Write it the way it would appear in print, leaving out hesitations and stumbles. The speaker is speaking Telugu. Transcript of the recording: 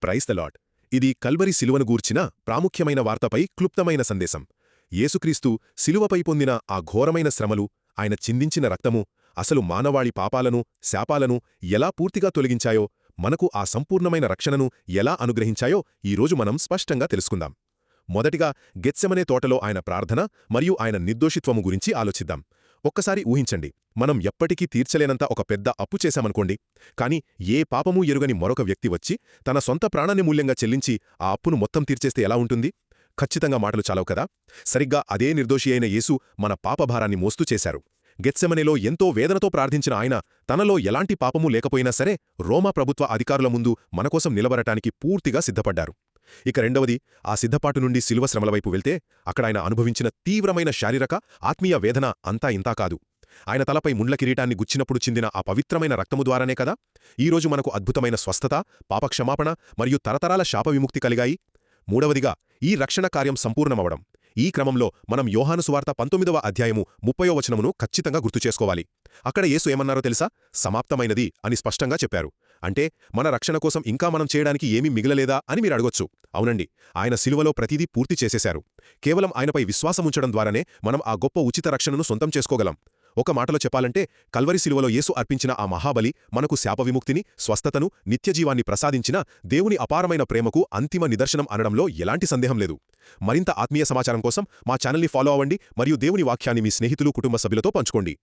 Praise the lord. ఇది కల్వరి శిలువను గూర్చిన ప్రాముఖ్యమైన వార్తపై క్లుప్తమైన సందేశం. యేసుక్రీస్తు శిలువపై పొందిన ఆ ఘోరమైన శ్రమలు, ఆయన చిందించిన రక్తము, అసలు మానవాళి పాపాలను, శాపాలను ఎలా పూర్తిగా తొలగించాయో, మనకు ఆ సంపూర్ణమైన రక్షణను ఎలా అనుగ్రహించాయో ఈరోజు మనం స్పష్టంగా తెలుసుకుందాం. మొదటిగా గెత్సెమనే తోటలో ఆయన ప్రార్థన మరియు ఆయన నిర్దోషిత్వము గురించి ఆలోచిద్దాం. ఒక్కసారి ఊహించండి, మనం ఎప్పటికీ తీర్చలేనంత ఒక పెద్ద అప్పు చేశామనుకోండి. కాని ఏ పాపమూ ఎరుగని మరొక వ్యక్తి వచ్చి తన సొంత ప్రాణాన్ని మూల్యంగా చెల్లించి ఆ అప్పును మొత్తం తీర్చేస్తే ఎలా ఉంటుంది? ఖచ్చితంగా మాటలు చాలవు కదా. సరిగ్గా అదే నిర్దోషి అయిన యేసు మన పాపభారాన్ని మోస్తూ చేశారు. గెత్సెమనేలో ఎంతో వేదనతో ప్రార్థించిన ఆయన తనలో ఎలాంటి పాపమూ లేకపోయినా సరే రోమా ప్రభుత్వ అధికారుల ముందు మనకోసం నిలబడటానికి పూర్తిగా సిద్ధపడ్డారు. ఇక రెండవది, ఆ సిద్ధపాటు నుండి శిలువ శ్రమలవైపు వెళ్తే అక్కడాయన అనుభవించిన తీవ్రమైన శారీరక, ఆత్మీయ వేదన అంతా ఇంతా కాదు. ఆయన తలపై ముండ్ల కిరీటాన్ని గుచ్చినప్పుడు చిందిన ఆ పవిత్రమైన రక్తము ద్వారానే కదా ఈరోజు మనకు అద్భుతమైన స్వస్థత, పాపక్షమాపణ మరియు తరతరాల శాపవిముక్తి కలిగాయి. మూడవదిగా, ఈ రక్షణ కార్యం సంపూర్ణమవడం. ఈ క్రమంలో మనం యోహాను సువార్త 19వ అధ్యాయము 30వ వచనమును ఖచ్చితంగా గుర్తుచేసుకోవాలి. అక్కడ యేసు ఏమన్నారో తెలుసా? సమాప్తమైనది అని స్పష్టంగా చెప్పారు. అంటే మన రక్షణ కోసం ఇంకా మనం చేయడానికి ఏమీ మిగలలేదా అని మీరు అడగొచ్చు. అవునండి, ఆయన శిలువలో ప్రతిదీ పూర్తి చేసేశారు. కేవలం ఆయనపై విశ్వాసముంచడం ద్వారానే మనం ఆ గొప్ప ఉచిత రక్షణను సొంతం చేసుకోగలం. ఒక మాటలో చెప్పాలంటే, కల్వరి శిలువలో యేసు అర్పించిన ఆ మహాబలి మనకు శాపవిముక్తిని, స్వస్థతను, నిత్యజీవాన్ని ప్రసాదించిన దేవుని అపారమైన ప్రేమకు అంతిమ నిదర్శనం అనడంలో ఎలాంటి సందేహం లేదు. మరింత ఆత్మీయ సమాచారం కోసం మా ఛానల్ని ఫాలో అవ్వండి మరియు దేవుని వాక్యాన్ని మీ స్నేహితులు, కుటుంబ సభ్యులతో పంచుకోండి.